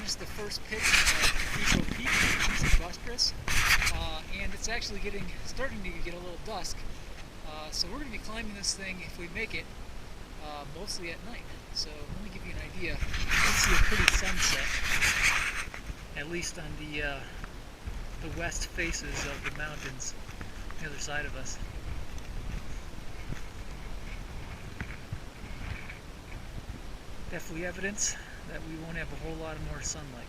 is the first pitch of Cathedral Peak. It's buttress, and it's actually starting to get a little dusk. So we're going to be climbing this thing, if we make it, mostly at night. So let me give you an idea. You can see a pretty sunset, at least on the west faces of the mountains on the other side of us. Definitely evidence that we won't have a whole lot more sunlight.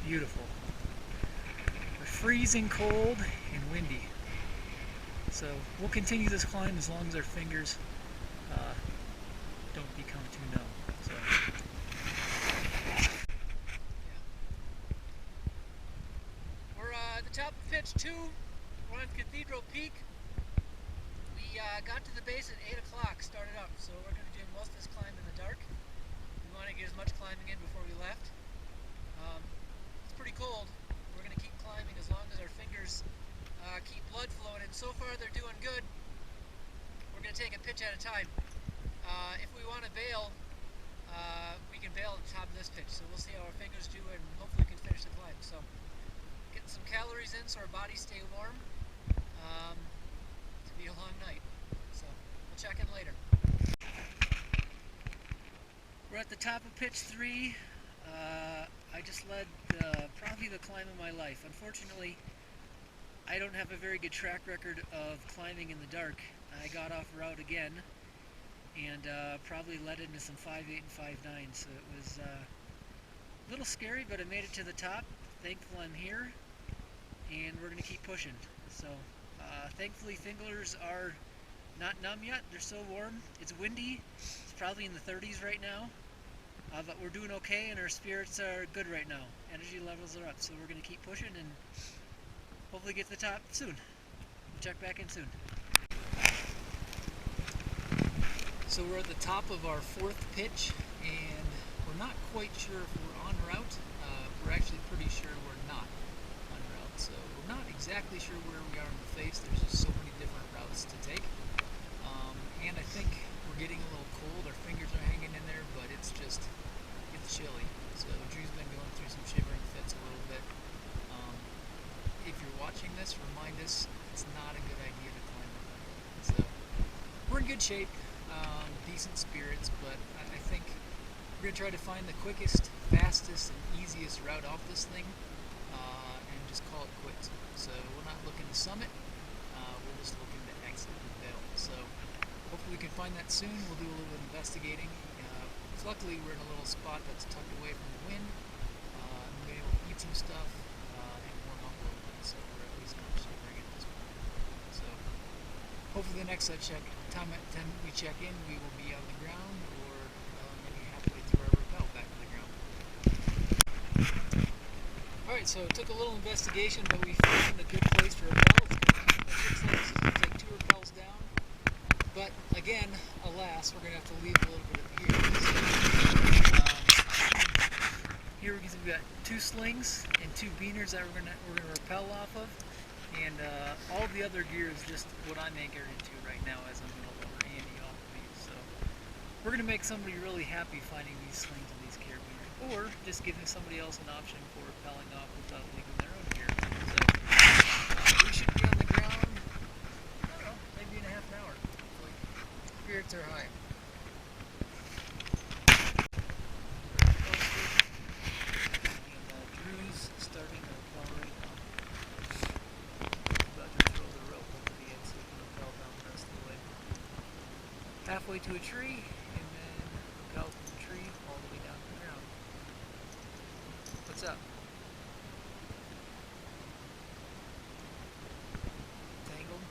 Beautiful. But freezing cold and windy. So we'll continue this climb as long as our fingers don't become too numb. So. We're at the top of pitch 2. We're on Cathedral Peak. We got to the base at 8 o'clock, started up, so we're going to do most of this climb in the dark. We want to get as much climbing in before we left. It's pretty cold. We're going to keep climbing as long as our fingers keep blood flowing, and so far they're doing good. We're going to take a pitch at a time. If we want to bail, we can bail at the top of this pitch, so we'll see how our fingers do, and hopefully we can finish the climb. So, getting some calories in so our bodies stay warm. It's going to be a long night, so we'll check in later. We're at the top of pitch 3. I just led probably the climb of my life. Unfortunately, I don't have a very good track record of climbing in the dark. I got off route again and probably led into some 5.8 and 5.9, so it was a little scary, but I made it to the top. Thankful I'm here, and we're going to keep pushing. So thankfully fingers are not numb yet. They're still warm. It's windy. It's probably in the 30s right now, but we're doing okay, and our spirits are good right now. Energy levels are up, so we're going to keep pushing and hopefully get to the top soon. We'll check back in soon. So we're at the top of our 4th pitch, and we're not quite sure if we're on route. We're actually pretty sure we're not on route, so we're not exactly sure where we are in the face. There's just so many different routes to take, and I think we're getting a little cold. Our fingers are hanging in there, but it's chilly. So Drew's been going through some shivering fits a little bit. If you're watching this, remind us it's not a good idea to climb up there. So we're in good shape, decent spirits, but I think we're going to try to find the quickest, fastest, and easiest route off this thing, and just call it quits. So we're not looking to summit, we're just looking to exit and bail. So hopefully we can find that soon. We'll do a little bit of investigating. Luckily we're in a little spot that's tucked away from the wind, and we're able to eat some stuff and warm up a little bit, so we're at least not shivering at this point. So hopefully the next time we check in, we will be on the ground, or maybe halfway through our rappel back to the ground. Alright, so it took a little investigation, but we found a good place for rappels. It looks like it's going to take 2 rappels down, but again, alas, we're going to have to leave a little bit of gear. Here we've got 2 slings and 2 beaners that we're gonna rappel off of, and all the other gear is just what I'm anchored into right now as I'm gonna lower Andy off of me. So we're gonna make somebody really happy finding these slings and these carabiners, or just giving somebody else an option for rappelling off without leaving their own gear. So we should be on the ground, I don't know, maybe in a half an hour. Hopefully. Spirits are high. Halfway to a tree, and then rappel from the tree all the way down to the ground. What's up? Tangled?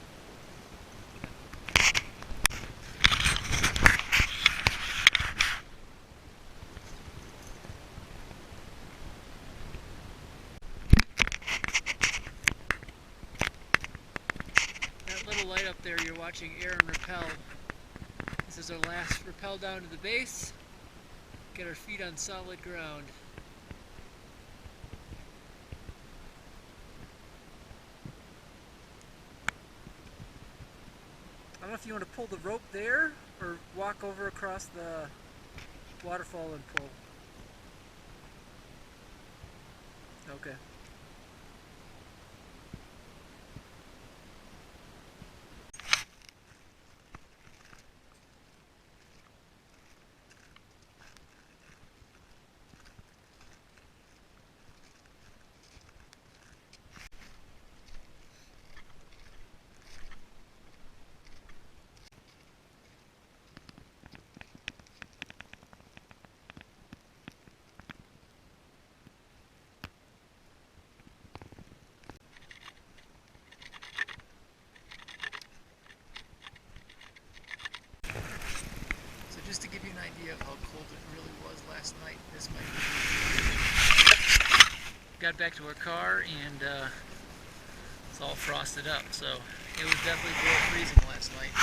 That little light up there, you're watching Aaron rappel. This is our last rappel down to the base. Get our feet on solid ground. I don't know if you want to pull the rope there or walk over across the waterfall and pull. Okay. So just to give you an idea of how cold it really was last night, this might be. Got back to our car and it's all frosted up, so it was definitely below freezing last night.